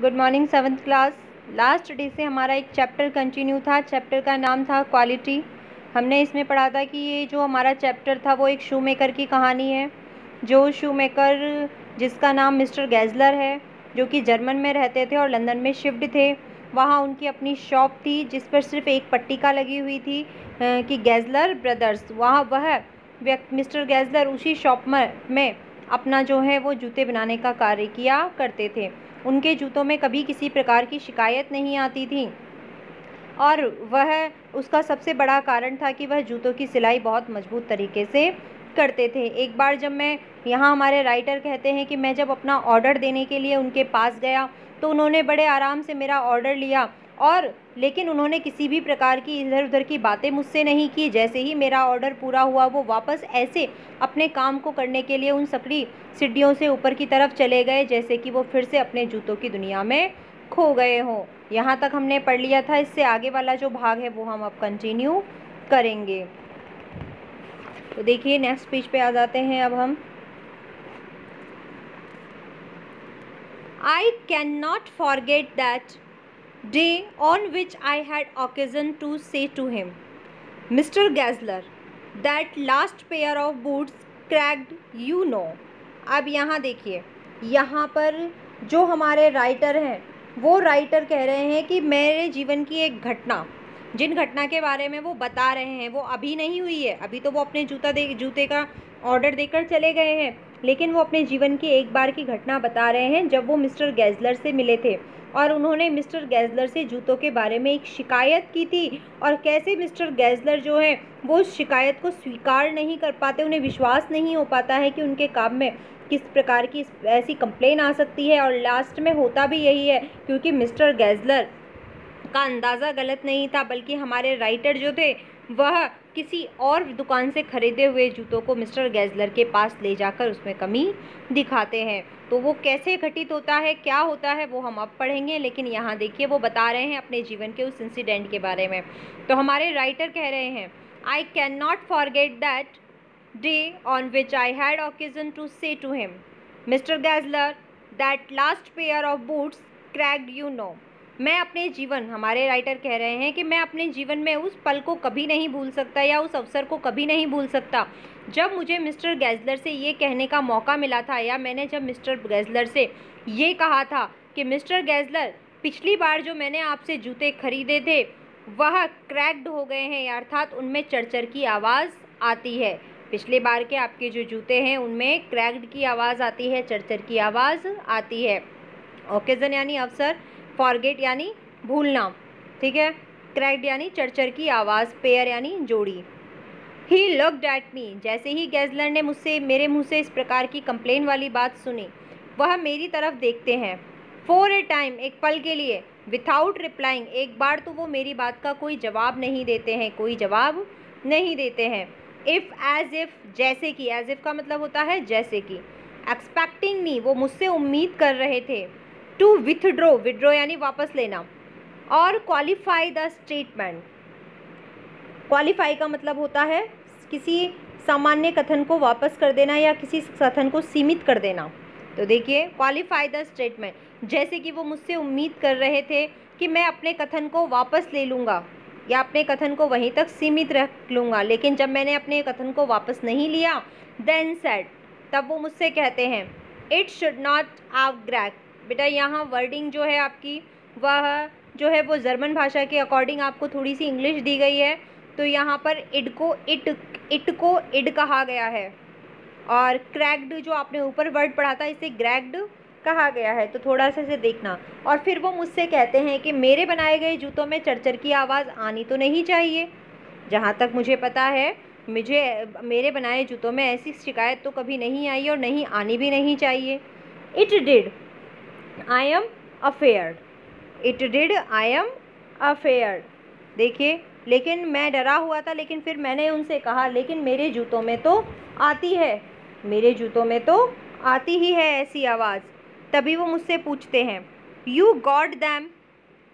Good morning seventh class. Last day से हमारा एक चैप्टर कंटिन्यू था। चैप्टर का नाम था क्वालिटी। हमने इसमें पढ़ा था कि ये जो हमारा चैप्टर था वो एक शू मेकर की कहानी है। जो शू मेकर जिसका नाम मिस्टर गैज़लर है, जो कि जर्मन में रहते थे और लंदन में शिफ्ट थे। वहाँ उनकी अपनी शॉप थी जिस पर सिर्फ एक पट्टिका लगी हुई थी कि गैज़लर ब्रदर्स। वहाँ वह मिस्टर गैज़लर उसी शॉप में अपना जो है वो जूते बनाने का कार्य किया करते थे। उनके जूतों में कभी किसी प्रकार की शिकायत नहीं आती थी और वह उसका सबसे बड़ा कारण था कि वह जूतों की सिलाई बहुत मजबूत तरीके से करते थे। एक बार जब मैं यहाँ हमारे राइटर कहते हैं कि मैं जब अपना ऑर्डर देने के लिए उनके पास गया तो उन्होंने बड़े आराम से मेरा ऑर्डर लिया और लेकिन उन्होंने किसी भी प्रकार की इधर उधर की बातें मुझसे नहीं की। जैसे ही मेरा ऑर्डर पूरा हुआ वो वापस ऐसे अपने काम को करने के लिए उन सकड़ी सीढ़ियों से ऊपर की तरफ चले गए जैसे कि वो फिर से अपने जूतों की दुनिया में खो गए हों। यहाँ तक हमने पढ़ लिया था। इससे आगे वाला जो भाग है वो हम अब कंटिन्यू करेंगे। तो देखिए नेक्स्ट पेज पे आ जाते हैं अब हम। I cannot forget that day on which I had occasion to say to him, Mr. Gazler, that last pair of boots cracked, you know. अब यहाँ देखिए, यहाँ पर जो हमारे राइटर हैं वो राइटर कह रहे हैं कि मेरे जीवन की एक घटना, जिन घटना के बारे में वो बता रहे हैं वो अभी नहीं हुई है। अभी तो वो अपने जूते का ऑर्डर देकर चले गए हैं, लेकिन वो अपने जीवन की एक बार की घटना बता रहे हैं जब वो मिस्टर गैज़लर से मिले थे और उन्होंने मिस्टर गैज़लर से जूतों के बारे में एक शिकायत की थी और कैसे मिस्टर गैज़लर जो है वो उस शिकायत को स्वीकार नहीं कर पाते। उन्हें विश्वास नहीं हो पाता है कि उनके काम में किस प्रकार की ऐसी कंप्लेन आ सकती है। और लास्ट में होता भी यही है, क्योंकि मिस्टर गैज़लर का अंदाज़ा गलत नहीं था, बल्कि हमारे राइटर जो थे वह किसी और दुकान से खरीदे हुए जूतों को मिस्टर गैज़लर के पास ले जाकर उसमें कमी दिखाते हैं। तो वो कैसे घटित होता है, क्या होता है, वो हम अब पढ़ेंगे। लेकिन यहाँ देखिए वो बता रहे हैं अपने जीवन के उस इंसिडेंट के बारे में। तो हमारे राइटर कह रहे हैं, I can not forget that day on which I had occasion to say to him, mister Gazler, that last pair of boots cracked, you know. मैं अपने जीवन, हमारे राइटर कह रहे हैं कि मैं अपने जीवन में उस पल को कभी नहीं भूल सकता या उस अवसर को कभी नहीं भूल सकता जब मुझे मिस्टर गैज़लर से ये कहने का मौका मिला था, या मैंने जब मिस्टर गैज़लर से ये कहा था कि मिस्टर गैज़लर, पिछली बार जो मैंने आपसे जूते खरीदे थे वह क्रैक्ड हो गए हैं, अर्थात उनमें चरचर की आवाज़ आती है। पिछले बार के आपके जो जूते हैं उनमें क्रैक्ड की आवाज़ आती है, चरचर की आवाज़ आती है। ओकेजन यानी अवसर, फॉरगेट यानी भूलना, ठीक है, क्रैक्ड यानी चरचर की आवाज़, पेयर यानी जोड़ी। ही लुक्ड एट मी, जैसे ही गैज़लर ने मेरे मुंह से इस प्रकार की कंप्लेन वाली बात सुनी, वह मेरी तरफ देखते हैं। फॉर ए टाइम, एक पल के लिए, विथआउट रिप्लाइंग, एक बार तो वो मेरी बात का कोई जवाब नहीं देते हैं, कोई जवाब नहीं देते हैं। इफ़, एज इफ़, जैसे कि, एज इफ़ का मतलब होता है जैसे कि। एक्सपेक्टिंग मी, वो मुझसे उम्मीद कर रहे थे। टू विथड्रो, विड्रो यानी वापस लेना। और क्वालिफाई द स्टेटमेंट, क्वालिफाई का मतलब होता है किसी सामान्य कथन को वापस कर देना या किसी कथन को सीमित कर देना। तो देखिए, क्वालिफाई द स्टेटमेंट, जैसे कि वो मुझसे उम्मीद कर रहे थे कि मैं अपने कथन को वापस ले लूँगा या अपने कथन को वहीं तक सीमित रख लूँगा, लेकिन जब मैंने अपने कथन को वापस नहीं लिया, देन सेड, तब वो मुझसे कहते हैं, it should not have cracked. बेटा यहाँ वर्डिंग जो है आपकी वह जो है वो जर्मन भाषा के अकॉर्डिंग आपको थोड़ी सी इंग्लिश दी गई है। तो यहाँ पर इड को इड कहा गया है और क्रैक्ड जो आपने ऊपर वर्ड पढ़ा था इसे ग्रैक्ड कहा गया है। तो थोड़ा सा इसे देखना। और फिर वो मुझसे कहते हैं कि मेरे बनाए गए जूतों में चरचर की आवाज़ आनी तो नहीं चाहिए। जहाँ तक मुझे पता है, मेरे बनाए जूतों में ऐसी शिकायत तो कभी नहीं आई और नहीं आनी भी नहीं चाहिए। It did, I am afraid, it did, I am afraid. देखिए, लेकिन मैं डरा हुआ था, लेकिन फिर मैंने उनसे कहा, लेकिन मेरे जूतों में तो आती है, मेरे जूतों में तो आती ही है ऐसी आवाज़। तभी वो मुझसे पूछते हैं, you got them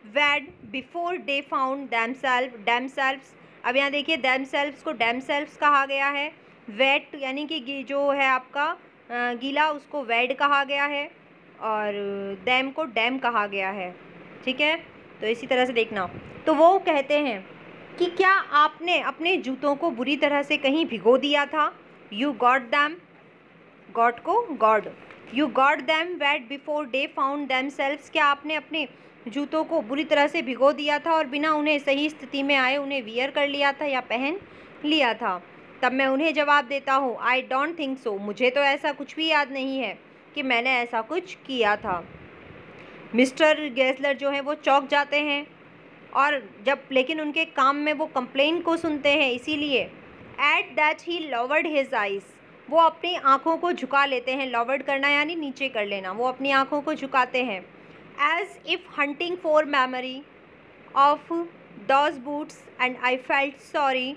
wed before they found themselves. अब यहाँ देखिए, दैमसेल्व्स को डैमसेल्व्स कहा गया है। वेट यानी कि जो है आपका गीला, उसको वेड कहा गया है। और दैम को डैम कहा गया है, ठीक है। तो इसी तरह से देखना, तो वो कहते हैं कि क्या आपने अपने जूतों को बुरी तरह से कहीं भिगो दिया था। यू गॉट दैम, गॉड को God, you got them wet before they found themselves, क्या आपने अपने जूतों को बुरी तरह से भिगो दिया था और बिना उन्हें सही स्थिति में आए उन्हें वियर कर लिया था या पहन लिया था। तब मैं उन्हें जवाब देता हूँ, आई डोंट थिंक सो, मुझे तो ऐसा कुछ भी याद नहीं है कि मैंने ऐसा कुछ किया था। मिस्टर गेस्लर जो हैं वो चौंक जाते हैं और जब लेकिन उनके काम में वो कंप्लेन को सुनते हैं, इसीलिए at that he lowered his eyes, वो अपनी आँखों को झुका लेते हैं। लॉवर्ड करना यानी नीचे कर लेना, वो अपनी आँखों को झुकाते हैं। As if hunting for memory of those boots and I felt sorry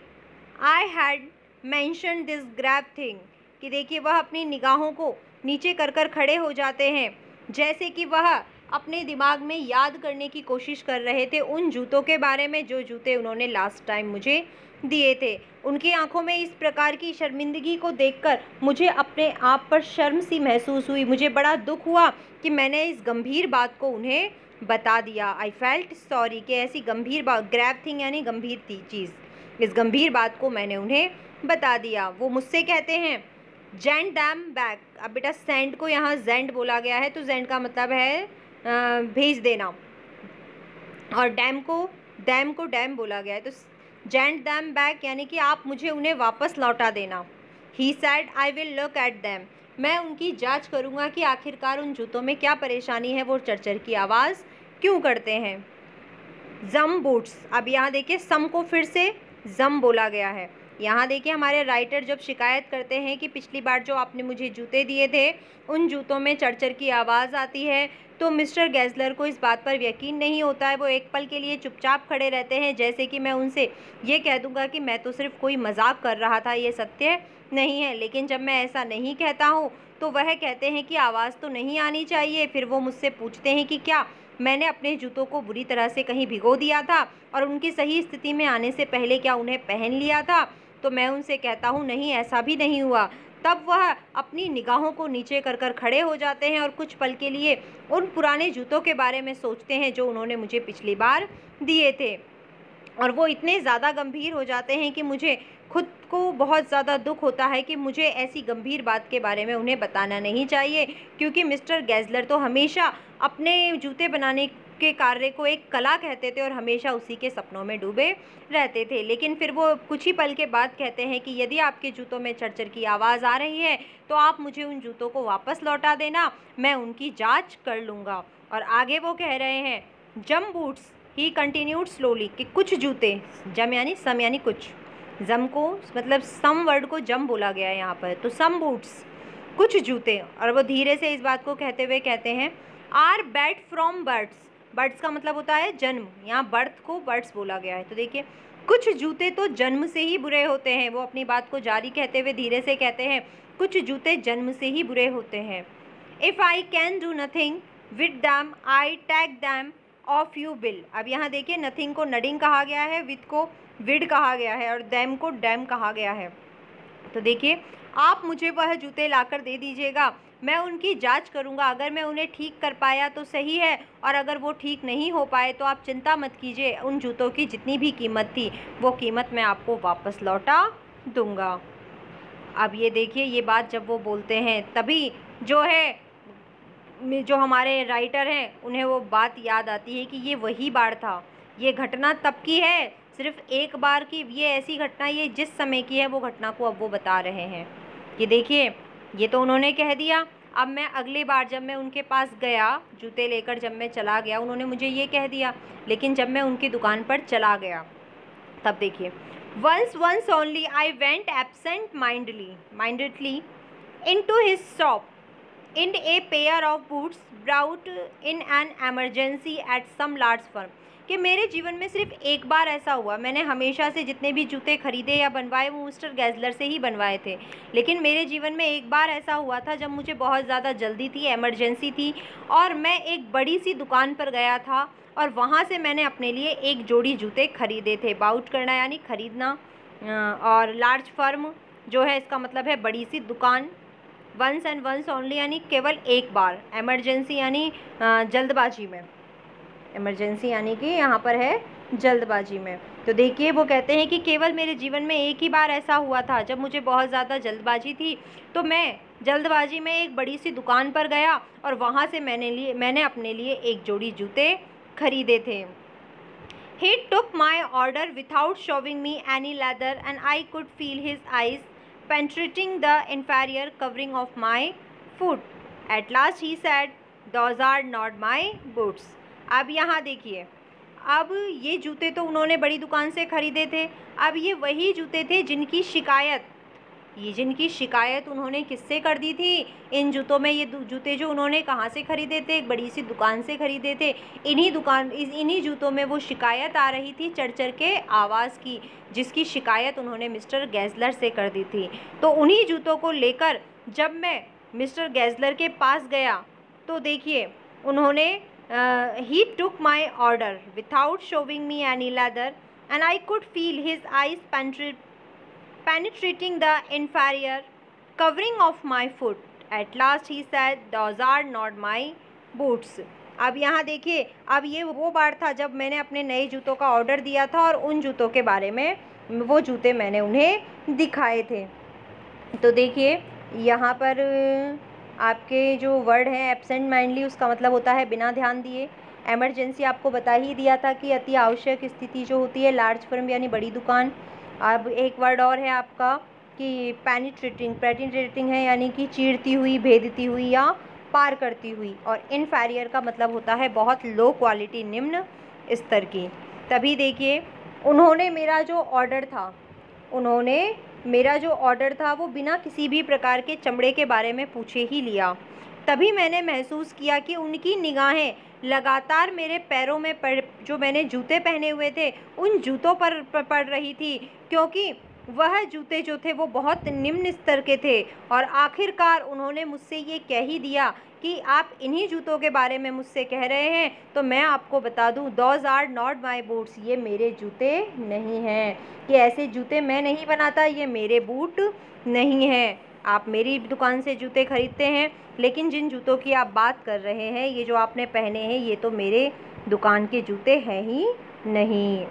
I had mention this grab thing, कि देखिए वह अपनी निगाहों को नीचे कर कर खड़े हो जाते हैं, जैसे कि वह अपने दिमाग में याद करने की कोशिश कर रहे थे उन जूतों के बारे में जो जूते उन्होंने लास्ट टाइम मुझे दिए थे। उनकी आंखों में इस प्रकार की शर्मिंदगी को देखकर मुझे अपने आप पर शर्म सी महसूस हुई। मुझे बड़ा दुख हुआ कि मैंने इस गंभीर बात को उन्हें बता दिया। आई फेल्ट सॉरी, कि ऐसी गंभीर बात, ग्रैब थिंग यानी गंभीर चीज़, इस गंभीर बात को मैंने उन्हें बता दिया। वो मुझसे कहते हैं जेंड दैम बैक। अब बेटा सेंड को यहाँ जेंड बोला गया है, तो जेंड का मतलब है भेज देना, और डैम को डैम बोला गया है, तो जेंड दैम बैक यानी कि आप मुझे उन्हें वापस लौटा देना। He said I will look at them, मैं उनकी जांच करूँगा कि आखिरकार उन जूतों में क्या परेशानी है, वो चरचर की आवाज़ क्यों करते हैं। जम बूट्स, अब यहाँ देखिए सम को फिर से जम बोला गया है। यहाँ देखिए हमारे राइटर जब शिकायत करते हैं कि पिछली बार जो आपने मुझे जूते दिए थे उन जूतों में चरचर की आवाज़ आती है, तो मिस्टर गेस्लर को इस बात पर यकीन नहीं होता है। वो एक पल के लिए चुपचाप खड़े रहते हैं, जैसे कि मैं उनसे ये कह दूंगा कि मैं तो सिर्फ कोई मजाक कर रहा था, ये सत्य नहीं है। लेकिन जब मैं ऐसा नहीं कहता हूँ तो वह कहते हैं कि आवाज़ तो नहीं आनी चाहिए। फिर वो मुझसे पूछते हैं कि क्या मैंने अपने जूतों को बुरी तरह से कहीं भिगो दिया था और उनकी सही स्थिति में आने से पहले क्या उन्हें पहन लिया था। तो मैं उनसे कहता हूँ नहीं, ऐसा भी नहीं हुआ। तब वह अपनी निगाहों को नीचे कर कर खड़े हो जाते हैं और कुछ पल के लिए उन पुराने जूतों के बारे में सोचते हैं जो उन्होंने मुझे पिछली बार दिए थे, और वो इतने ज़्यादा गंभीर हो जाते हैं कि मुझे खुद को बहुत ज़्यादा दुख होता है कि मुझे ऐसी गंभीर बात के बारे में उन्हें बताना नहीं चाहिए, क्योंकि मिस्टर गेस्लर तो हमेशा अपने जूते बनाने के कार्य को एक कला कहते थे और हमेशा उसी के सपनों में डूबे रहते थे। लेकिन फिर वो कुछ ही पल के बाद कहते हैं कि यदि आपके जूतों में चरचर की आवाज़ आ रही है तो आप मुझे उन जूतों को वापस लौटा देना, मैं उनकी जाँच कर लूँगा। और आगे वो कह रहे हैं जम बूट्स, ही कंटिन्यूड स्लोली, कि कुछ जूते, जम यानी सम यानी कुछ, जम को मतलब सम वर्ड को जम बोला गया है यहाँ पर, तो सम बूट्स कुछ जूते। और वो धीरे से इस बात को कहते हुए कहते हैं are bad from birds, birds का मतलब होता है जन्म, यहाँ बर्थ को बर्ड्स बोला गया है। तो देखिए कुछ जूते तो जन्म से ही बुरे होते हैं। वो अपनी बात को जारी कहते हुए धीरे से कहते हैं कुछ जूते जन्म से ही बुरे होते हैं। If I can do nothing with them I take them off you bill. अब यहाँ देखिए नथिंग को नडिंग कहा गया है, विद को विड कहा गया है और दैम को डैम कहा गया है। तो देखिए आप मुझे वह जूते लाकर दे दीजिएगा, मैं उनकी जांच करूंगा। अगर मैं उन्हें ठीक कर पाया तो सही है, और अगर वो ठीक नहीं हो पाए तो आप चिंता मत कीजिए, उन जूतों की जितनी भी कीमत थी वो कीमत मैं आपको वापस लौटा दूंगा। अब ये देखिए ये बात जब वो बोलते हैं तभी जो हमारे राइटर हैं उन्हें वो बात याद आती है कि ये वही बार था, ये घटना तब की है, सिर्फ एक बार की ये ऐसी घटना, ये जिस समय की है वो घटना को अब वो बता रहे हैं। ये देखिए ये तो उन्होंने कह दिया, अब मैं अगली बार जब मैं उनके पास गया जूते लेकर, जब मैं चला गया उन्होंने मुझे ये कह दिया, लेकिन जब मैं उनकी दुकान पर चला गया तब देखिए once only I went absent mindedly into his shop in a pair of boots brought in an emergency at some large firm, कि मेरे जीवन में सिर्फ एक बार ऐसा हुआ, मैंने हमेशा से जितने भी जूते खरीदे या बनवाए वो मिस्टर गेस्लर से ही बनवाए थे, लेकिन मेरे जीवन में एक बार ऐसा हुआ था जब मुझे बहुत ज़्यादा जल्दी थी, एमरजेंसी थी, और मैं एक बड़ी सी दुकान पर गया था और वहाँ से मैंने अपने लिए एक जोड़ी जूते खरीदे थे। बाउट करना यानी खरीदना, और लार्ज फर्म जो है इसका मतलब है बड़ी सी दुकान, वंस एंड वंस ओनली यानी केवल एक बार, एमरजेंसी यानी जल्दबाजी में, इमरजेंसी यानी कि यहाँ पर है जल्दबाजी में। तो देखिए वो कहते हैं कि केवल मेरे जीवन में एक ही बार ऐसा हुआ था जब मुझे बहुत ज़्यादा जल्दबाजी थी, तो मैं जल्दबाजी में एक बड़ी सी दुकान पर गया और वहाँ से मैंने अपने लिए एक जोड़ी जूते खरीदे थे। He took my order without showing me any leather and I could feel his eyes penetrating the inferior covering of my foot. At last he said, "Those are not my boots." अब यहाँ देखिए, अब ये जूते तो उन्होंने बड़ी दुकान से खरीदे थे। अब ये वही जूते थे जिनकी शिकायत उन्होंने किससे कर दी थी? इन जूतों में, ये जूते जो उन्होंने कहाँ से खरीदे थे? एक बड़ी सी दुकान से खरीदे थे। इन्हीं जूतों में वो शिकायत आ रही थी चढ़ के आवाज़ की, जिसकी शिकायत उन्होंने मिस्टर गैज़लर से कर दी थी। तो उन्हीं जूतों को लेकर जब मैं मिस्टर गैज़लर के पास गया तो देखिए उन्होंने he took my order without showing me any leather and I could feel his eyes penetrating the inferior covering of my foot. At last he said, "Those are not my boots." अब यहाँ देखिए, अब ये वो बार था जब मैंने अपने नए जूतों का ऑर्डर दिया था और उन जूतों के बारे में, वो जूते मैंने उन्हें दिखाए थे। तो देखिए यहाँ पर आपके जो वर्ड हैं एब्सेंट माइंडली, उसका मतलब होता है बिना ध्यान दिए। एमरजेंसी आपको बता ही दिया था कि अति आवश्यक स्थिति जो होती है, लार्ज फर्म यानी बड़ी दुकान। अब एक वर्ड और है आपका कि पेनिट्रेटिंग है यानी कि चीरती हुई, भेदती हुई या पार करती हुई। और इनफेरियर का मतलब होता है बहुत लो क्वालिटी, निम्न स्तर की। तभी देखिए उन्होंने मेरा जो ऑर्डर था वो बिना किसी भी प्रकार के चमड़े के बारे में पूछे ही लिया। तभी मैंने महसूस किया कि उनकी निगाहें लगातार मेरे पैरों में जो मैंने जूते पहने हुए थे उन जूतों पर पड़ रही थी, क्योंकि वह जूते जो थे वो बहुत निम्न स्तर के थे। और आखिरकार उन्होंने मुझसे ये कह ही दिया कि आप इन्हीं जूतों के बारे में मुझसे कह रहे हैं, तो मैं आपको बता दूं, "Those are not my boots." ये मेरे जूते नहीं हैं, कि ऐसे जूते मैं नहीं बनाता, ये मेरे बूट नहीं हैं। आप मेरी दुकान से जूते खरीदते हैं, लेकिन जिन जूतों की आप बात कर रहे हैं, ये जो आपने पहने हैं, ये तो मेरे दुकान के जूते हैं ही नहीं।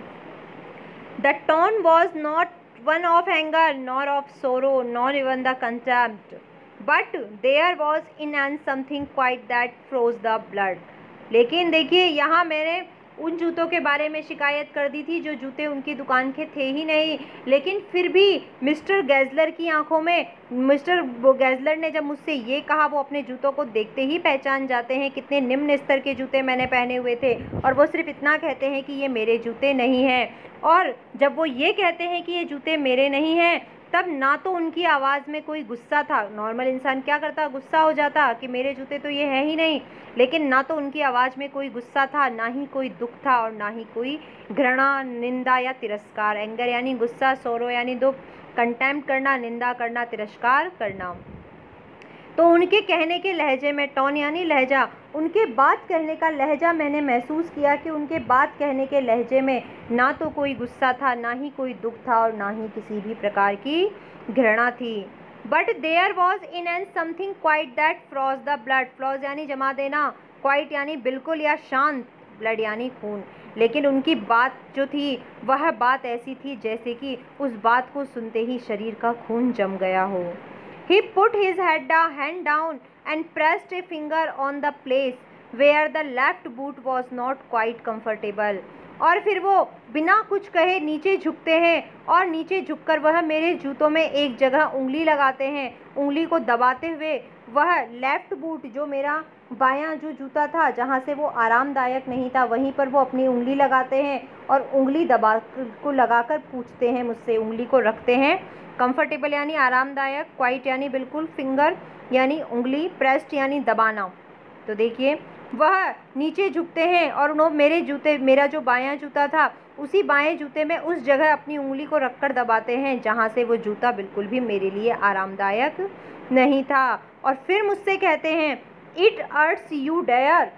The tone was not one of anger, nor of sorrow, nor even the contempt, but there was in and something quite that froze the blood. लेकिन देखिए यहाँ मैंने उन जूतों के बारे में शिकायत कर दी थी जो जूते उनकी दुकान के थे ही नहीं, लेकिन फिर भी मिस्टर गैज़लर की आंखों में, मिस्टर गैज़लर ने जब मुझसे ये कहा, वो अपने जूतों को देखते ही पहचान जाते हैं कितने निम्न स्तर के जूते मैंने पहने हुए थे, और वो सिर्फ इतना कहते हैं कि ये मेरे जूते नहीं हैं। और जब वो ये कहते हैं कि ये जूते मेरे नहीं हैं, तब ना तो उनकी आवाज़ में कोई गुस्सा था, नॉर्मल इंसान क्या करता, गुस्सा हो जाता कि मेरे जूते तो ये है ही नहीं, लेकिन ना तो उनकी आवाज़ में कोई गुस्सा था, ना ही कोई दुख था, और ना ही कोई घृणा, निंदा या तिरस्कार। एंगर यानी गुस्सा, सोरो यानी दुख, कंटेम्प्ट करना, निंदा करना, तिरस्कार करना। तो उनके कहने के लहजे में, टोन यानी लहजा, उनके बात कहने का लहजा, मैंने महसूस किया कि उनके बात कहने के लहजे में ना तो कोई गुस्सा था, ना ही कोई दुख था, और ना ही किसी भी प्रकार की घृणा थी। But there was in and something quite that froze the blood. Froze यानी जमा देना, क्वाइट यानी बिल्कुल या शांत, ब्लड यानी खून। लेकिन उनकी बात जो थी वह बात ऐसी थी जैसे कि उस बात को सुनते ही शरीर का खून जम गया हो। He put his hand down and pressed a finger on the place where the left boot was not quite comfortable. और फिर वो बिना कुछ कहे नीचे झुकते हैं, और नीचे झुककर वह मेरे जूतों में एक जगह उंगली लगाते हैं। उंगली को दबाते हुए वह लेफ़्ट बूट, जो मेरा बायां जो जूता था जहाँ से वो आरामदायक नहीं था, वहीं पर वो अपनी उंगली लगाते हैं और उंगली लगाकर पूछते हैं मुझसे, उंगली को रखते हैं। कंफर्टेबल यानी आरामदायक, क्वाइट यानी बिल्कुल, फिंगर यानी उंगली, प्रेस्ड यानी दबाना। तो देखिए वह नीचे झुकते हैं और उन्होंने मेरा जो बायां जूता था उसी बाएं जूते में उस जगह अपनी उंगली को रखकर दबाते हैं जहां से वो जूता बिल्कुल भी मेरे लिए आरामदायक नहीं था। और फिर मुझसे कहते हैं, it hurts you there.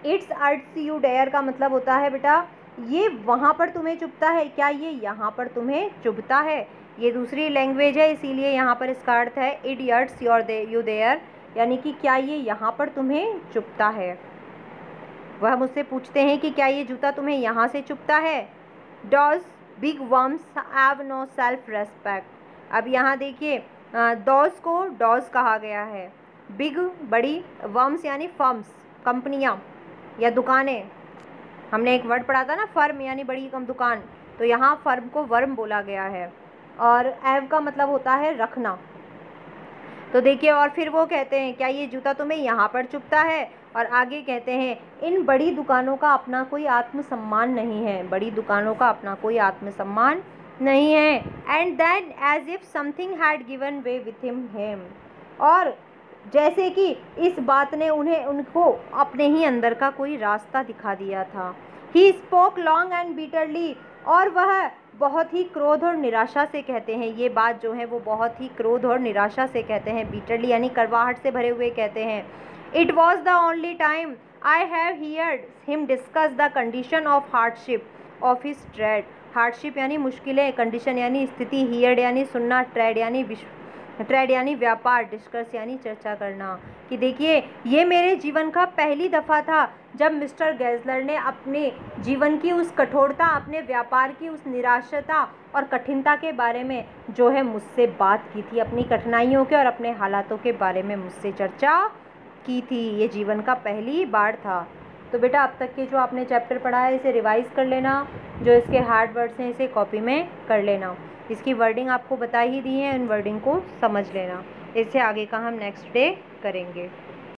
It's hurts you there का मतलब होता है बेटा ये वहाँ पर तुम्हें चुभता है, क्या ये यहाँ पर तुम्हें चुभता है? ये दूसरी लैंग्वेज है, इसीलिए यहाँ पर इसका अर्थ है इट हर्ट्स यू देयर, यानी कि क्या ये यहाँ पर तुम्हें चुभता है। वह मुझसे पूछते हैं कि क्या ये जूता तुम्हें यहाँ से चुभता है। Those big worms have no self respect. अब यहाँ देखिए डॉज को डॉज कहा गया है, बिग बड़ी, वर्म्स यानी फर्म्स कंपनियाँ या दुकानें। हमने एक वर्ड पढ़ा था ना, फर्म यानी बड़ी कम दुकान, तो यहाँ फर्म को वर्म बोला गया है। और एव का मतलब होता है रखना। तो देखिए, और फिर वो कहते हैं क्या ये जूता तुम्हें यहाँ पर चुभता है, और आगे कहते हैं इन बड़ी दुकानों का अपना कोई आत्मसम्मान नहीं है, बड़ी दुकानों का अपना कोई आत्मसम्मान नहीं है। And then as if something had given way with him, और जैसे कि इस बात ने उनको अपने ही अंदर का कोई रास्ता दिखा दिया था। He spoke long and bitterly, और वह बहुत ही क्रोध और निराशा से कहते हैं, ये बात जो है वो बहुत ही क्रोध और निराशा से कहते हैं, बिटरली यानी कड़वाहट से भरे हुए कहते हैं। It was the only time I have heard him discuss the condition of hardship of his trade. Hardship यानी मुश्किलें, कंडीशन यानी स्थिति, हियर्ड यानी सुनना, ट्रेड यानी व्यापार, डिस्कस यानी चर्चा करना। कि देखिए ये मेरे जीवन का पहली दफ़ा था जब मिस्टर गेज़लर ने अपने जीवन की उस कठोरता, अपने व्यापार की उस निराशता और कठिनता के बारे में जो है मुझसे बात की थी, अपनी कठिनाइयों के और अपने हालातों के बारे में मुझसे चर्चा की थी। ये जीवन का पहली बार था। तो बेटा अब तक के जो आपने चैप्टर पढ़ा है इसे रिवाइज़ कर लेना, जो इसके हार्ड वर्ड्स हैं इसे कॉपी में कर लेना। इसकी वर्डिंग आपको बता ही दी है, इन वर्डिंग को समझ लेना। इससे आगे का हम नेक्स्ट डे करेंगे।